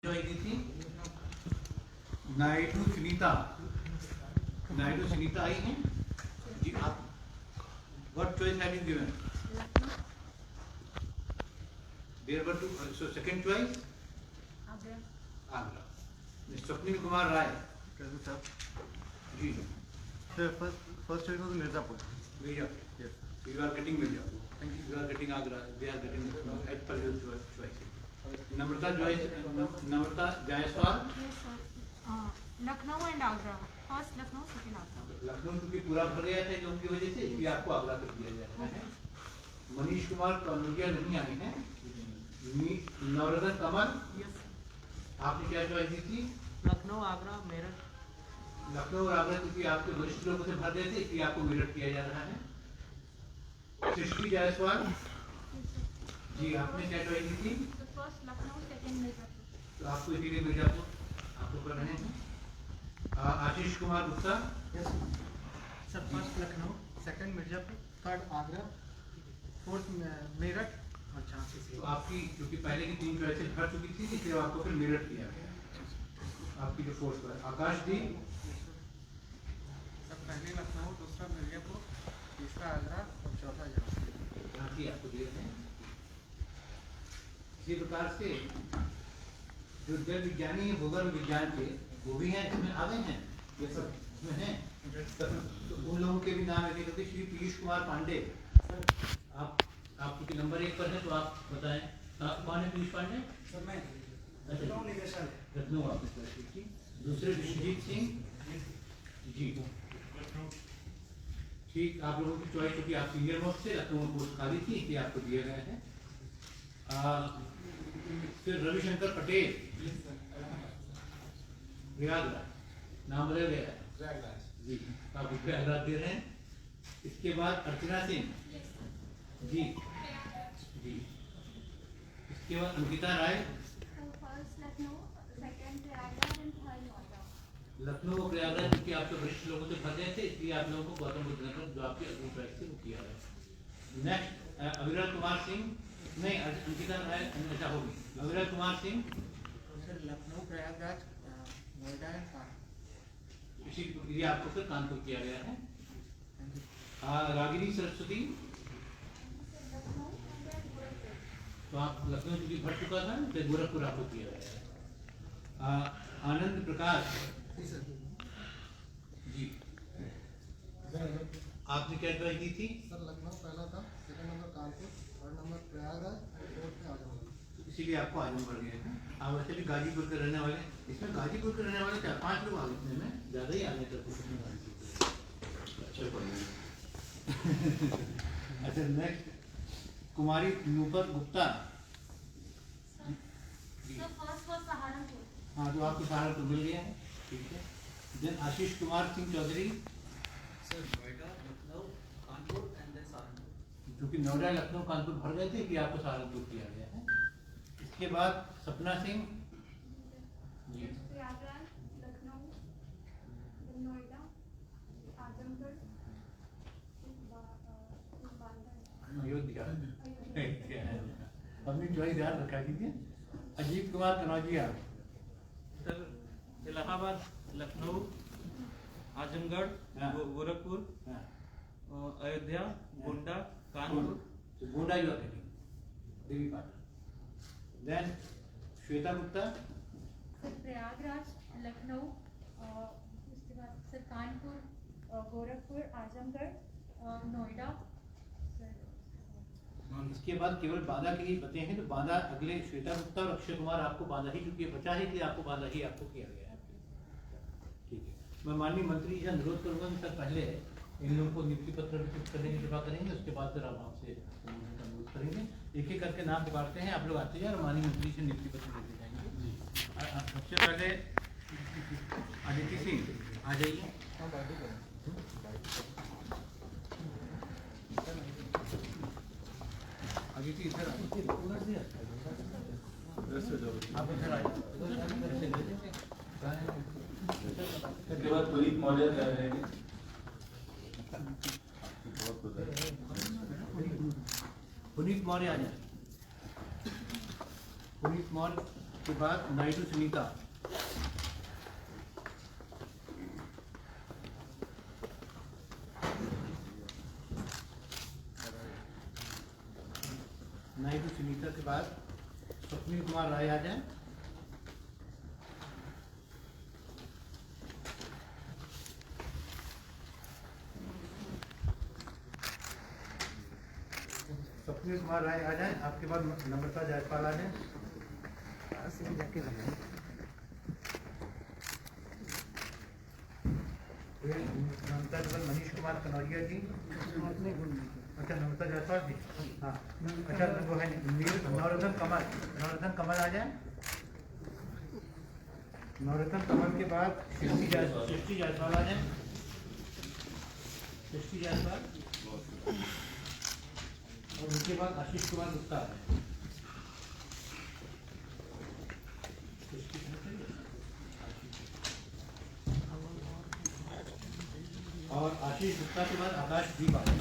Choice दी थी नायडू सुनीता आई हैं जी। आप what choice have you given? There were two so second choice Agra. Swapnil Kumar Rai ji sir first choice was Mirzapur. Mirzapur, you are getting Mirzapur, you are getting Agra, they are getting as per your choice. Namrata Jaiswal Lucknow and Agra. First Lucknow, second Agra. Lucknow क्योंकि पूरा भर गया था जो की वजह से इसलिए आपको आगरा कर दिया जा रहा है। मनीष कुमार कनौजिया नहीं आए हैं। नवरत्न कमल आपने क्या चॉइस दी थी? लखनऊ, आगरा, मेरठ। लखनऊ और आगरा क्योंकि आपके वरिष्ठ लोगों से भर गए थे इसलिए आपको मेरठ किया जा रहा है। सृष्टि जायसवाल जी आपने क्या चॉइस दी थी? First Lucknow, second Mirzapur. तो आपको इसीलिए मिर्जापुर आपको कर रहे हैं। Ashish Kumar Gupta sir first Lucknow, second Mirzapur, third Agra, fourth Meerut और झांसी से। तो आपकी क्योंकि पहले की 3 चॉइसेस भर चुकी थी इसलिए आपको फिर मेरठ किया गया। आपकी जो फोर्थ पर आकाशदीप सर पहले लखनऊ, दूसरा मिर्जापुर, तीसरा आगरा और चौथा झांसी। आपको दिए हैं। इसी प्रकार से जो जल विज्ञानी है भूगोल विज्ञान के वो भी हैं इसमें आ गए हैं, ये सब इसमें हैं। तो उन लोगों के भी नाम ऐसे करते श्री पीयूष कुमार पांडे। आप क्योंकि नंबर 1 पर है तो आप बताएं आप कौन है पीयूष पांडे? सर मैं लखनऊ आपने। दूसरे विश्वजीत सिंह जी ठीक। आप लोगों की चॉइस क्योंकि आप सीनियर मोस्ट से लखनऊ में पोस्ट खाली थी इसलिए आपको दिए गए हैं। फिर रविशंकर पटेल प्रयागराज नाम बदल गया है जी, आप उसके आधार दे रहे हैं। इसके बाद अर्चना सिंह जी जी। इसके बाद अंकिता राय लखनऊ और प्रयागराज क्योंकि आपके वरिष्ठ लोगों से भर गए थे इसलिए आप लोगों को गौतम बुद्ध नगर जो आपके अगली चॉइस से वो किया है। नेक्स्ट अविरल कुमार सिंह नहीं अंकिता राय ऐसा होगी। अविरल कुमार सिंह सर लखनऊ, प्रयागराज, नोएडा एंड कानपुर। इसी लिए आपको फिर कानपुर किया गया है। रागिनी सरस्वती तो आप लखनऊ क्योंकि भर चुका था तो गोरखपुर आपको किया गया है। आनंद प्रकाश जी आपने क्या चॉइस दी थी? सर लखनऊ पहला था, second number Kanpur, third number Prayagraj, fourth में आजमगढ़। इसीलिए आपको आजमगढ़ गए हैं। आप वैसे भी गाजीपुर के रहने वाले, इसमें गाजीपुर के रहने वाले 4-5 लोग आगे इतने में ज़्यादा ही आगे तक। अच्छा नेक्स्ट कुमारी नूपुर गुप्ता। हाँ तो आपको सहारनपुर मिल गया है, ठीक है। Then Ashish Kumar Singh Chaudhary sir Noida, Lucknow, Kanpur and then Saharanpur. क्योंकि नोएडा लखनऊ कानपुर भर गए थे कि आपको सहारनपुर किया गया है। इसके बाद सपना सिंह जी अयोध्या अपनी चॉइस याद रखा कीजिए। अजीत कुमार कनौजिया सर इलाहाबाद, लखनऊ, आजमगढ़, हाँ। गोरखपुर, हाँ। अयोध्या, गोंडा, कानपुर। तो Gonda you are getting Devi Patan. Then Shweta Gupta sir Prayagraj, Lucknow, उसके बाद सर कानपुर, गोरखपुर, आजमगढ़, नोएडा। इसके बाद केवल बांदा के ही बचे हैं तो बांदा अगले श्वेता गुप्ता और अक्षय कुमार आपको बांदा ही क्योंकि बचा है इसलिए आपको बांदा ही आपको किया गया है, ठीक है। मैं माननीय मंत्री जी से अनुरोध करूंगा कि सर पहले इन लोगों को नियुक्ति पत्र वितरित करने की कृपा करेंगे, उसके बाद फिर हम आपसे अनुरोध करेंगे। एक एक करके नाम पुकारते हैं, आप लोग आते हैं और माननीय मंत्री से नियुक्ति पत्र देते जाएंगे। सबसे पहले अदिति सिंह आ जाइए। अदिति इधर आप इधर आइए। उसके बाद पुनीत मौर्य रहेंगे। पुनीत मौर्य आ जाए। पुनीत मौर्य के बाद नायडू सुनीता। नायडू सुनीता के बाद स्वप्निल कुमार राय आ जाए। स्वप्निल कुमार राय आ जाए। आपके बाद नम्रता जायसवाल आ जाए। नम्रता के बाद मनीष कुमार कनौजिया जी। अच्छा, नम्रता जायसवाल जी, हाँ। अच्छा, वो है नवरत्न कमल। नवरत्न कमल आ जाए। नवरत्न कमल के बाद सृष्टि जायसवाल आ जाए। सृष्टि जायसवाल और उनके बाद आशीष कुमार गुप्ता आ जाए। और आशीष गुप्ता के बाद आकाश दीप आ जाए।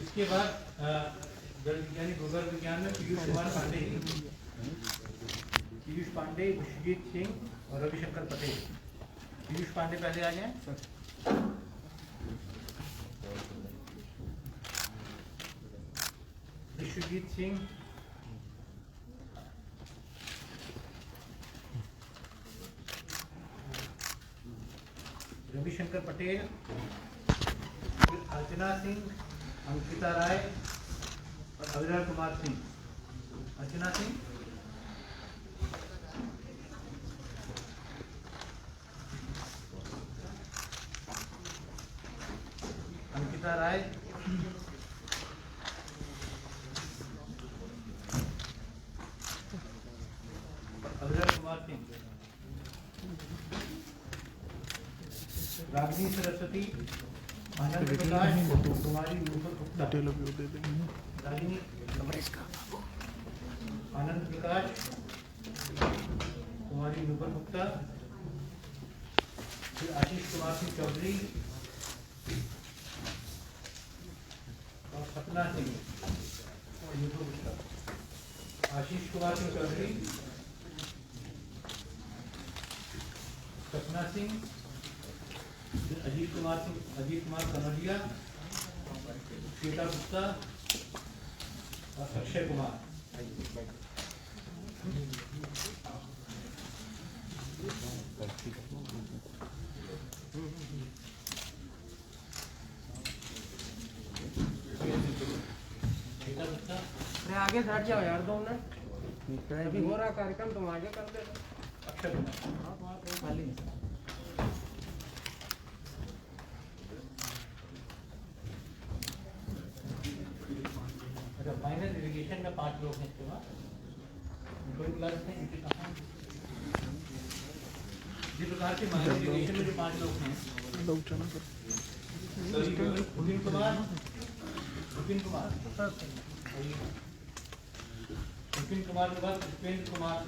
इसके बाद जल विज्ञानी भूगोल विज्ञान में पीयूष कुमार पांडे, पीयूष पांडे, विश्वजीत सिंह और रविशंकर पटेल। पीयूष पांडे पहले आ जाए। विश्वजीत सिंह, रविशंकर पटेल, फिर अर्चना सिंह, अंकिता राय और अविनाश कुमार सिंह। अर्चना सिंह, अंकिता राय, अविनाश कुमार सिंह, रागिनी सरस्वती, आनंद प्रकाश, कुमारी नूपुर गुप्ता। रागिनी, आनंद प्रकाश, कुमारी नूपुर गुप्ता, फिर आशीष कुमार सिंह चौधरी और सपना सिंह नूपुर गुप्ता। आशीष कुमार सिंह चौधरी, सपना सिंह, अजीत कुमार कनौजिया, श्वेता गुप्ता और अक्षय कुमार। श्वेता गुप्ता, अरे आगे हट जाओ यार 2 मिनट, अभी हो रहा कार्यक्रम, तुम आगे कर दे। अक्षय कुमार खाली अच्छा, फाइनल इरिगेशन में 5 लोग हैं इसके बाद। कोई क्लास है इनके कहाँ? जिस प्रकार से फाइनल इरिगेशन में जो 5 लोग हैं, विपिन कुमार, विपिन कुमार के बाद पुष्पेंद्र कुमार,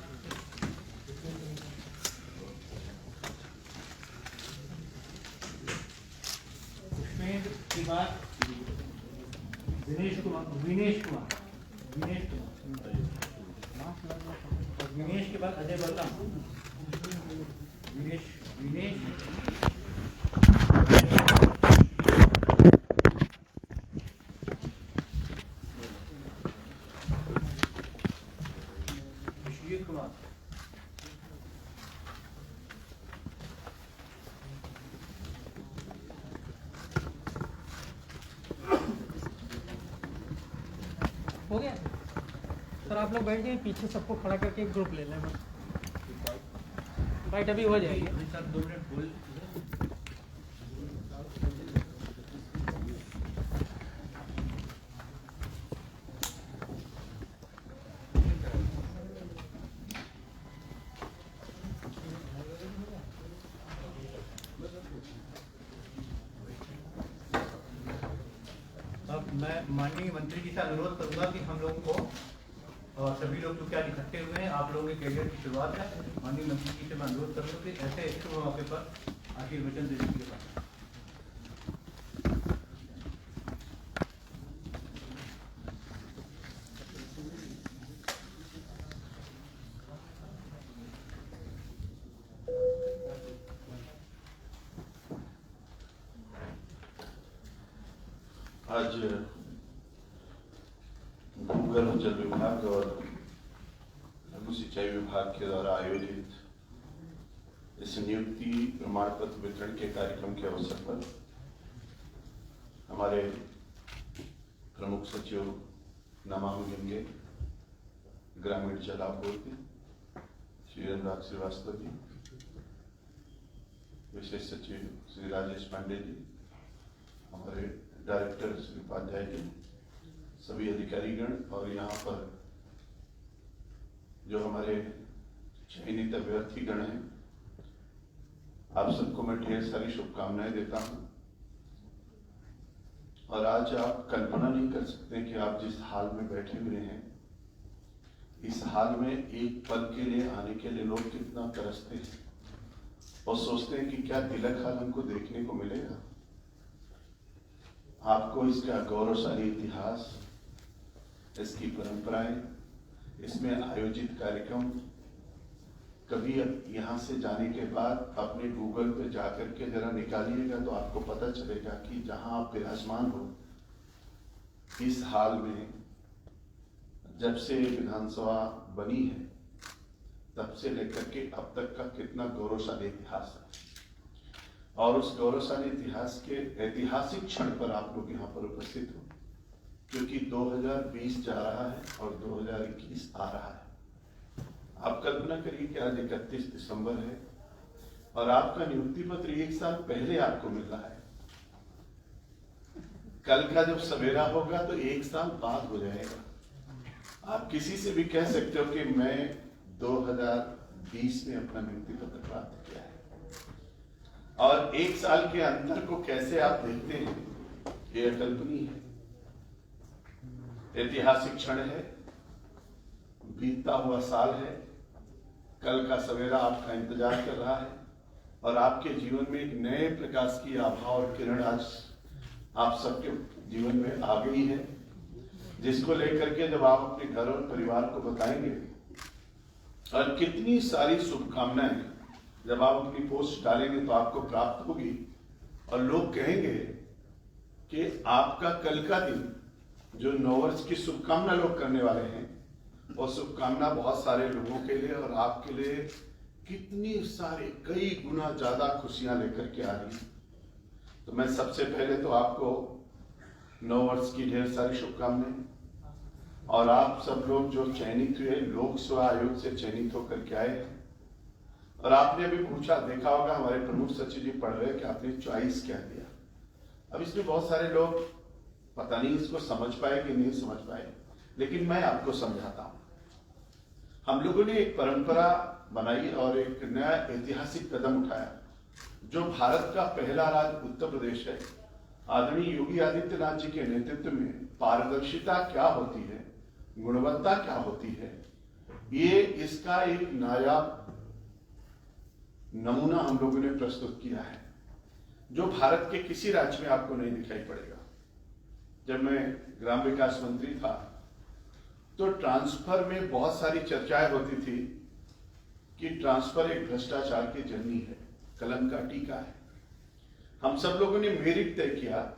पुष्पेंद्र के बाद विनेश कुमार और विनेश के बाद अजय वर्मा। विनेश विश्वजीत कुमार, हो गया सर। आप लोग बैठ जाइए, पीछे सबको खड़ा करके एक ग्रुप ले लें। राइट, अभी हो जाएगी। अभी सर 2 मिनट बोल। अब मैं माननीय मंत्री जी से अनुरोध करूंगा कि हम लोगों को और सभी लोग जो क्या इकट्ठे हुए हैं, आप लोगों के कैरियर की शुरुआत है। माननीय मंत्री जी से मैं अनुरोध करूँगा कि ऐसे शुभ मौके पर आशीर्वचन देने के लिए बात। आज भूगर्भ जल विभाग और लघु सिंचाई विभाग के द्वारा आयोजित इस नियुक्ति प्रमाण पत्र वितरण के कार्यक्रम के अवसर पर हमारे प्रमुख सचिव नमामि गंगे ग्रामीण जल आपूर्ति श्री अनुराग श्रीवास्तव जी, विशेष सचिव श्री राजेश पांडे जी, हमारे डायरेक्टर श्री उपाध्याय जी, सभी अधिकारीगण और यहाँ पर जो हमारे चयनित अभ्यर्थीगण हैं, आप सबको मैं ढेर सारी शुभकामनाएं देता हूँ। और आज आप कल्पना नहीं कर सकते कि आप जिस हाल में बैठे हुए हैं, इस हाल में एक पल के लिए आने के लिए लोग कितना तरसते हैं और सोचते हैं कि क्या तिलक हाल हमको देखने को मिलेगा। आपको इसका गौरवशाली इतिहास, इसकी परंपराएं, इसमें आयोजित कार्यक्रम कभी यहाँ से जाने के बाद अपने गूगल पे जाकर के जरा निकालिएगा तो आपको पता चलेगा कि जहां आप विराजमान हो, इस हाल में जब से विधानसभा बनी है तब से लेकर के अब तक का कितना गौरवशाली इतिहास है। और उस गौरवशाली इतिहास के ऐतिहासिक क्षण पर आप लोग यहाँ पर उपस्थित हो, क्योंकि 2020 जा रहा है और 2021 आ रहा है। आप कल्पना करिए कि आज 31 दिसंबर है और आपका नियुक्ति पत्र 1 साल पहले आपको मिल रहा है। कल का जब सवेरा होगा तो 1 साल बाद हो जाएगा। आप किसी से भी कह सकते हो कि मैं 2020 में अपना नियुक्ति पत्र प्राप्त किया है। और 1 साल के अंतर को कैसे आप देखते हैं, ये अकल्पनीय है। ऐतिहासिक क्षण है, बीतता हुआ साल है, कल का सवेरा आपका इंतजार कर रहा है और आपके जीवन में एक नए प्रकाश की आभा और किरण आज आप सबके जीवन में आ गई है, जिसको लेकर के जब आप अपने घर और परिवार को बताएंगे और कितनी सारी शुभकामनाएं जब आप अपनी पोस्ट डालेंगे तो आपको प्राप्त होगी और लोग कहेंगे कि आपका कल का दिन जो 9 वर्ष की शुभकामना लोग करने वाले हैं, और शुभकामना बहुत सारे लोगों के लिए और आपके लिए कितनी सारी कई गुना ज्यादा खुशियां लेकर के आ रही। तो मैं सबसे पहले तो आपको 9 वर्ष की ढेर सारी शुभकामनाएं, और आप सब लोग जो चयनित हुए, लोक सेवा आयोग से चयनित होकर के आए, और आपने अभी पूछा, देखा होगा हमारे प्रमुख सचिव जी पढ़ रहे कि आपने चॉइस क्या दिया। अब इसमें बहुत सारे लोग पता नहीं इसको समझ पाए कि नहीं समझ पाए, लेकिन मैं आपको समझाता हूं। हम लोगों ने एक परंपरा बनाई और एक नया ऐतिहासिक कदम उठाया। जो भारत का पहला राज्य उत्तर प्रदेश है, आदरणीय योगी आदित्यनाथ जी के नेतृत्व में पारदर्शिता क्या होती है, गुणवत्ता क्या होती है, ये इसका एक नायाब नमूना हम लोगों ने प्रस्तुत किया है, जो भारत के किसी राज्य में आपको नहीं दिखाई पड़ेगा। जब मैं ग्राम विकास मंत्री था तो ट्रांसफर में बहुत सारी चर्चाएं होती थी कि ट्रांसफर एक भ्रष्टाचार की जननी है, कलंक का टीका है। हम सब लोगों ने मेरिट तय किया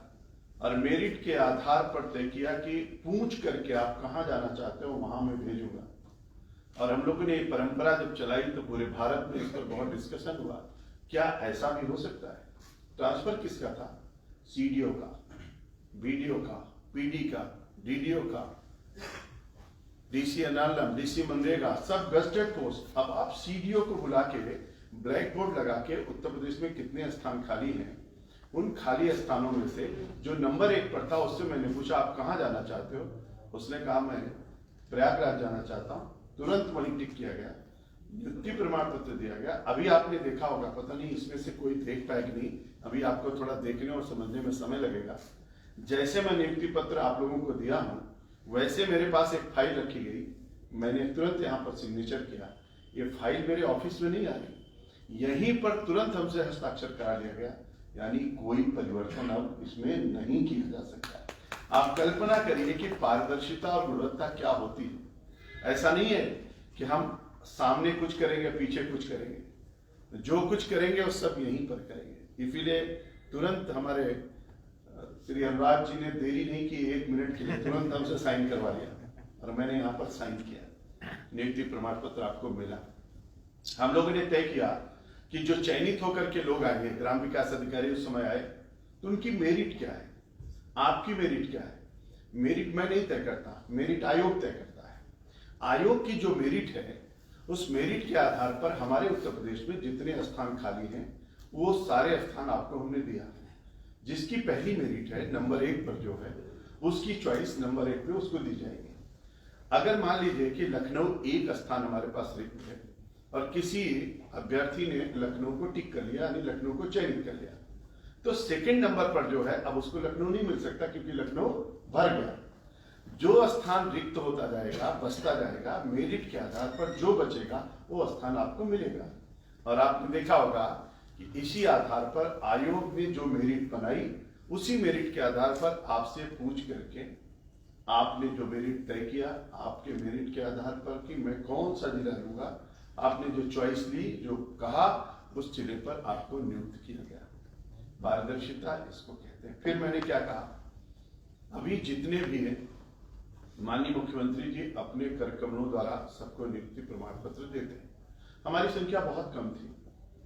और मेरिट के आधार पर तय किया कि पूछ करके आप कहां जाना चाहते हो वहां मैं भेजूंगा। और हम लोगों ने ये परंपरा जब चलाई तो पूरे भारत में इस पर बहुत डिस्कशन हुआ, क्या ऐसा भी हो सकता है। ट्रांसफर किसका था? सीडीओ का, बीडीओ का, पीडी का, डीडीओ का, डीसी एनआरएम, डीसी मनरेगा, सब गजटेड पोस्ट। अब आप सीडीओ को बुला के ब्लैक बोर्ड लगा के उत्तर प्रदेश में कितने स्थान खाली हैं, उन खाली स्थानों में से जो नंबर 1 पर था उससे मैंने पूछा आप कहां जाना चाहते हो, उसने कहा मैं प्रयागराज जाना चाहता हूं। तुरंत वहीं टिक किया गया, नियुक्ति प्रमाण पत्र दिया गया। अभी आपने देखा होगा, पता नहीं इसमें से कोई देख पाए कि नहीं, अभी आपको थोड़ा देखने और समझने में समय लगेगा। जैसे मैं नियुक्ति पत्र आप लोगों को दिया हूं, वैसे मेरे पास एक फाइल रखी गई, मैंने तुरंत यहाँ पर सिग्नेचर किया। ये फाइल मेरे ऑफिस में नहीं आ रही, यहीं पर तुरंत हमसे हस्ताक्षर करा लिया गया, यानी कोई परिवर्तन अब इसमें नहीं किया जा सकता। आप कल्पना करिए कि पारदर्शिता और गुणवत्ता क्या होती है। ऐसा नहीं है कि हम सामने कुछ करेंगे पीछे कुछ करेंगे, जो कुछ करेंगे वो सब यहीं पर करेंगे। इसीलिए तुरंत हमारे श्री अनुराग जी ने देरी नहीं की, 1 मिनट के लिए तुरंत हमसे साइन करवा लिया और मैंने यहाँ पर साइन किया। नियुक्ति प्रमाण पत्र आपको मिला। हम लोगों ने तय किया कि जो चयनित होकर के लोग आएंगे, ग्राम विकास अधिकारी उस समय आए, तो उनकी मेरिट क्या है, आपकी मेरिट क्या है। मेरिट मैं नहीं तय करता, मेरिट आयोग तय करता है। आयोग की जो मेरिट है, उस मेरिट के आधार पर हमारे उत्तर प्रदेश में जितने स्थान खाली हैं वो सारे स्थान आपको हमने दिया। जिसकी पहली मेरिट है नंबर 1 पर जो है, उसकी चॉइस नंबर 1 पे उसको दी जाएगी। अगर मान लीजिए कि लखनऊ एक स्थान हमारे पास रिक्त है और किसी अभ्यर्थी ने लखनऊ को टिक कर लिया, यानी लखनऊ को चयनित कर लिया, तो सेकंड नंबर पर जो है अब उसको लखनऊ नहीं मिल सकता क्योंकि लखनऊ भर गया। जो स्थान रिक्त होता जाएगा, बचता जाएगा, मेरिट के आधार पर जो बचेगा वो स्थान आपको मिलेगा। और आपने देखा होगा कि इसी आधार पर आयोग ने जो मेरिट बनाई, उसी मेरिट के आधार पर आपसे पूछ करके आपने जो मेरिट तय किया, आपके मेरिट के आधार पर कि मैं कौन सा जिला लूंगा, आपने जो चॉइस ली, जो कहा, उस जिले पर आपको नियुक्त किया गया। पारदर्शिता इसको कहते हैं। फिर मैंने क्या कहा, अभी जितने भी हैं माननीय मुख्यमंत्री जी अपने कार्यक्रमों द्वारा सबको नियुक्ति प्रमाण पत्र देते हैं। हमारी संख्या बहुत कम थी,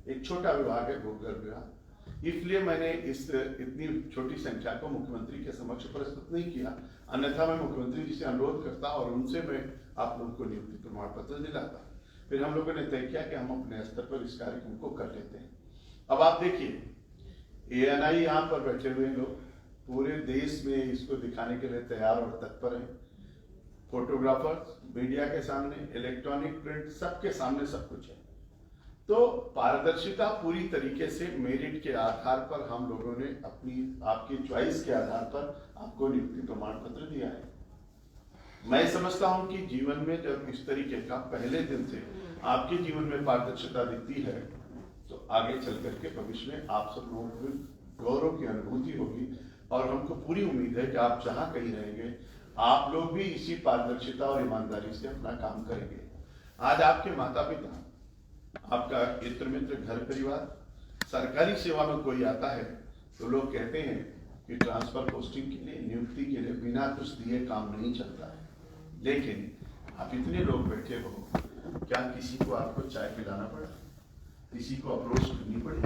एक छोटा विभाग है भूगर्भ विभाग, इसलिए मैंने इस इतनी छोटी संख्या को मुख्यमंत्री के समक्ष प्रस्तुत नहीं किया। अन्यथा मैं मुख्यमंत्री जी से अनुरोध करता और उनसे मैं आप लोगों को नियुक्ति प्रमाण पत्र दिलाता। फिर हम लोगों ने तय किया कि हम अपने स्तर पर इस कार्यक्रम को कर लेते हैं। अब आप देखिए, ANI यहाँ पर बैठे हुए लोग पूरे देश में इसको दिखाने के लिए तैयार और तत्पर हैं। फोटोग्राफर्स, मीडिया के सामने, इलेक्ट्रॉनिक प्रिंट, सबके सामने सब कुछ है। तो पारदर्शिता पूरी तरीके से मेरिट के आधार पर हम लोगों ने आपकी चॉइस के आधार पर आपको नियुक्ति प्रमाण पत्र दिया है। मैं समझता हूं कि जीवन में जब इस तरीके का पहले दिन से आपके जीवन में पारदर्शिता दिखती है, तो आगे चल करके भविष्य में आप सब लोगों को गौरव की अनुभूति होगी। और हमको पूरी उम्मीद है कि आप जहां कहीं रहेंगे, आप लोग भी इसी पारदर्शिता और ईमानदारी से अपना काम करेंगे। आज आपके माता पिता, आपका इत्र मित्र, घर परिवार, सरकारी सेवा में कोई आता है तो लोग कहते हैं कि ट्रांसफर पोस्टिंग के लिए, नियुक्ति के लिए बिना कुछ दिए काम नहीं चलता है। लेकिन आप इतने लोग बैठे हो, क्या किसी को आपको चाय पिलाना पड़ा, किसी को अप्रोच करनी पड़ी,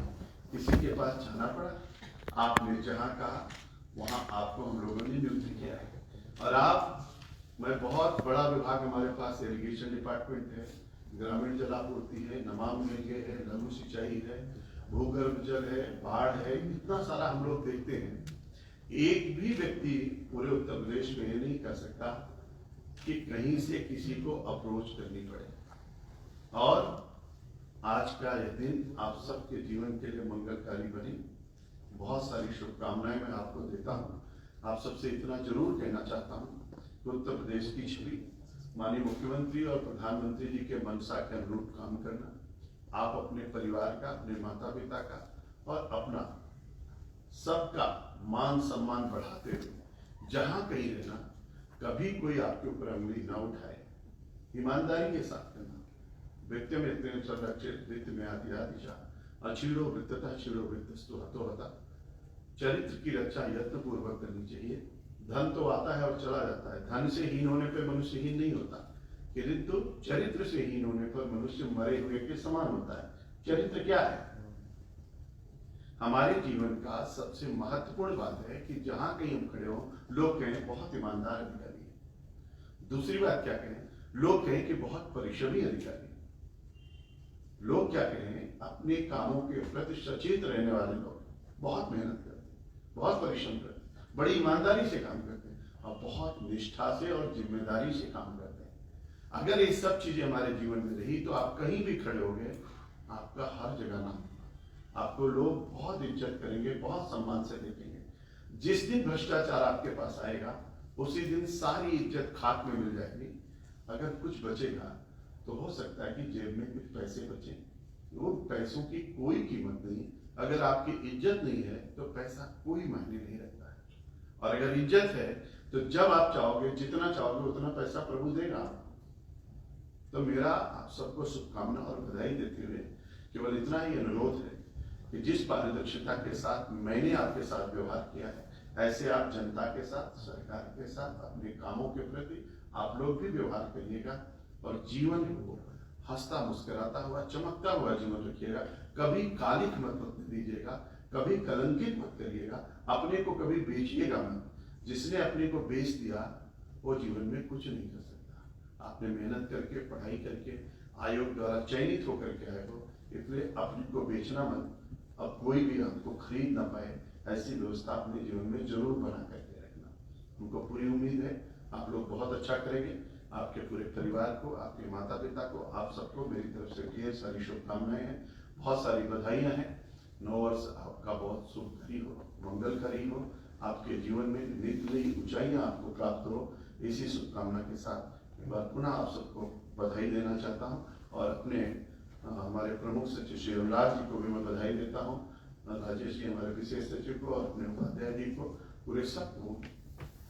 किसी के पास जाना पड़ा? आपने जहां कहा वहां आपको हम लोगों ने नियुक्त किया है। और आप, मैं बहुत बड़ा विभाग हमारे पास इरिगेशन डिपार्टमेंट है, ग्रामीण जलापूर्ति है, नमाम गंगे है, लघु सिंचाई है, भूगर्भ जल है, बाढ़ है, इतना सारा हम लोग देखते हैं। एक भी व्यक्ति पूरे उत्तर प्रदेश में ये नहीं कर सकता कि कहीं से किसी को अप्रोच करनी पड़े। और आज का यह दिन आप सबके जीवन के लिए मंगलकारी बने। बहुत सारी शुभकामनाएं मैं आपको देता हूं। आप सबसे इतना जरूर कहना चाहता हूं कि उत्तर प्रदेश की छवि माननीय मुख्यमंत्री और प्रधानमंत्री जी के मंशा के अनुरूप काम करना, आप अपने परिवार का, अपने माता पिता का और अपना सबका मान सम्मान बढ़ाते हुए जहां कहीं रहना, कभी कोई आपके ऊपर अंगुली न उठाए, ईमानदारी के साथ करना। वृत्ति में वृत्ति में आदिशा अछीड़ो वृत्तता छीड़ो वृत्तस्तु हतो हता। चरित्र की रक्षा यत्न पूर्वक करनी चाहिए। धन तो आता है और चला जाता है, धन से हीन होने पर मनुष्य हीन नहीं होता, किंतु चरित्र से हीन होने पर मनुष्य मरे हुए के समान होता है। चरित्र क्या है? हमारे जीवन का सबसे महत्वपूर्ण बात है कि जहां कहीं हम खड़े हो, लोग कहें बहुत ईमानदार अधिकारी है। दूसरी बात क्या कहें? लोग कहें कि बहुत परिश्रमी अधिकारी है। लोग क्या कहें? अपने कामों के प्रति सचेत रहने वाले लोग, बहुत मेहनत करते हैं, बहुत परिश्रम करते हैं, बड़ी ईमानदारी से काम करते हैं और बहुत निष्ठा से और जिम्मेदारी से काम करते हैं। अगर ये सब चीजें हमारे जीवन में रही तो आप कहीं भी खड़े होंगे, आपका हर जगह नाम होगा, आपको लोग बहुत इज्जत करेंगे, बहुत सम्मान से देखेंगे। जिस दिन भ्रष्टाचार आपके पास आएगा, उसी दिन सारी इज्जत खाक में मिल जाएगी। अगर कुछ बचेगा तो हो सकता है कि जेब में कुछ पैसे बचे। वो पैसों की कोई कीमत नहीं। अगर आपकी इज्जत नहीं है तो पैसा कोई मायने नहीं रखता है। और अगर इज्जत है तो जब आप चाहोगे, जितना चाहोगे उतना पैसा प्रभु देगा। तो मेरा आप सबको शुभकामना और बधाई देते हुए केवल इतना ही अनुरोध है कि जिस पारदर्शिता के साथ मैंने आपके साथ व्यवहार किया है, ऐसे आप जनता के साथ, सरकार के साथ, अपने कामों के प्रति आप लोग भी व्यवहार करिएगा और जीवन को हंसता मुस्कुराता हुआ, चमकता हुआ जीवन रखिएगा। कभी कालिक मत दीजिएगा, कभी कलंकित मत करिएगा, अपने को कभी बेचिएगा मत। जिसने अपने को बेच दिया वो जीवन में कुछ नहीं कर सकता। आपने मेहनत करके, पढ़ाई करके, आयोग द्वारा चयनित होकर के आए हो, इसलिए अपने को बेचना मत। अब कोई भी आपको खरीद ना पाए, ऐसी व्यवस्था अपने जीवन में जरूर बना करके रखना। उनको पूरी उम्मीद है आप लोग बहुत अच्छा करेंगे। आपके पूरे परिवार को, आपके माता पिता को, आप सबको मेरी तरफ से ढेर सारी शुभकामनाएं हैं, बहुत सारी बधाइयां हैं। नव वर्ष आपका बहुत शुभकारी हो, मंगलकारी हो, आपके जीवन में नित नई ऊंचाइयां आपको प्राप्त हो। इसी शुभकामना के साथ एक बार पुनः आप सबको बधाई देना चाहता हूं और अपने हमारे प्रमुख सचिव श्री अनुराग जी को भी मैं बधाई देता हूं, राजेश जी हमारे विशेष सचिव को और अपने उपाध्याय जी को, पूरे सबको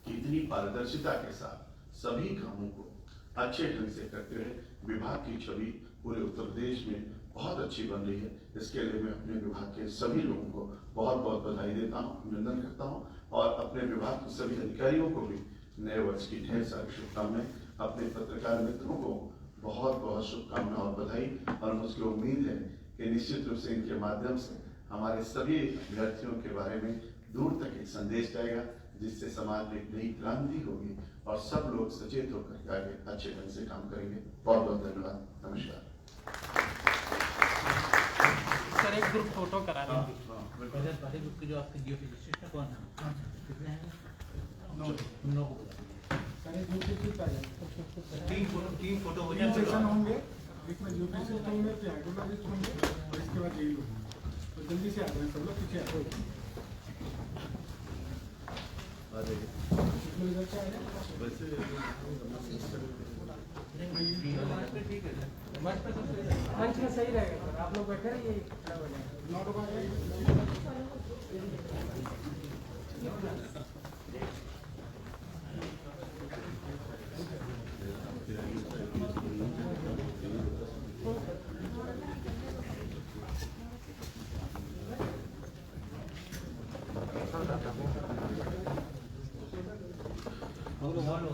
इतनी पारदर्शिता के साथ सभी कामों को अच्छे ढंग से करते हुए विभाग की छवि पूरे उत्तर प्रदेश में बहुत अच्छी बन रही है। इसके लिए मैं अपने विभाग के सभी लोगों को बहुत बहुत बधाई देता हूँ, अभिनंदन करता हूँ और अपने विभाग के सभी अधिकारियों को भी नए वर्ष की ढेर सारी शुभकामनाएं। अपने पत्रकार मित्रों को बहुत बहुत शुभकामनाएं और बधाई। और मुझे उम्मीद है कि निश्चित रूप से इनके माध्यम से हमारे सभी अभ्यर्थियों के बारे में दूर तक एक संदेश जाएगा, जिससे समाज में एक नई क्रांति होगी और सब लोग सचेत होकर आगे अच्छे ढंग से काम करेंगे। बहुत बहुत धन्यवाद, नमस्कार। सर एक ग्रुप फोटो करा दें। पहले ग्रुप के जो आपके जियो रजिस्ट्रेशन कौन है, कितने हैं? 9 को बुला सर एक ग्रुप की चाहिए। 3 फोटो हो तीन सेक्शन जाए। होंगे, एक में यूपीएससी होंगे, फिर हाइड्रोलॉजिस्ट होंगे और इसके बाद यही होंगे। तो जल्दी से आ जाए सब लोग, पीछे आ जाओ। इधर से आ जाए। मंच में सही रहेगा सर, आप लोग बैठे रहिए, खड़ा हो जाए। नोट हो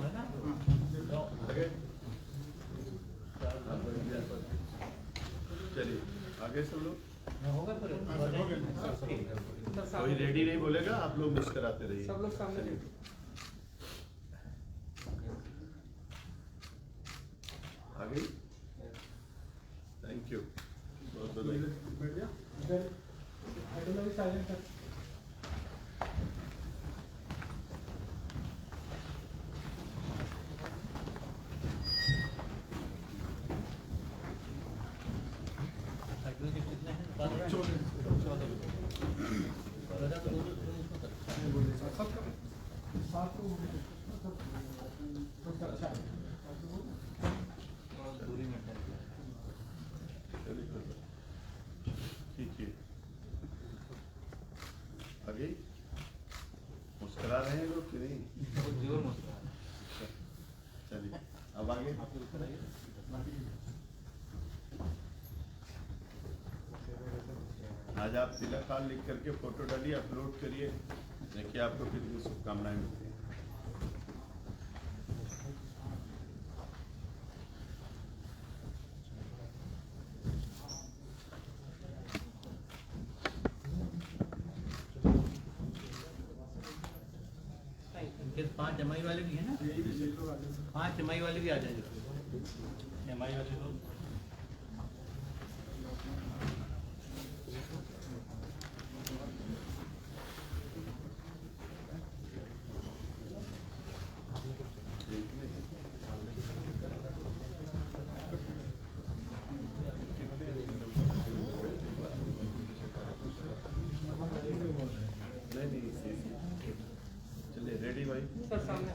है ना? चलिए आगे सब लोग। होगा फिर कोई रेडी नहीं बोलेगा, आप लोग मुस्कुराते रहिए। सब लोग सामने देखिए। आगे थैंक यू, बहुत बधाई। बैठ जा। इधर हाइड्रोलॉजिस्ट साइलेंट कर। कितने हैं? 14 दूरी में ठीक है, आगे मुस्कुरा रहे हैं लोग कि नहीं? जोर मुस्कुरा। चलिए अब आगे। आज आप तिलक लिख करके फोटो डालिए, अपलोड करिए, देखिए आपको कितनी शुभकामनाएं मिलती हैं। इनके 5 जमाई वाले भी हैं ना? 5 जमाई वाले भी आ जाएंगे। जमाई वाले लोग चलिए रेडी भाई। सर सामने।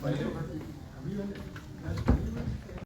पहले अभी वाले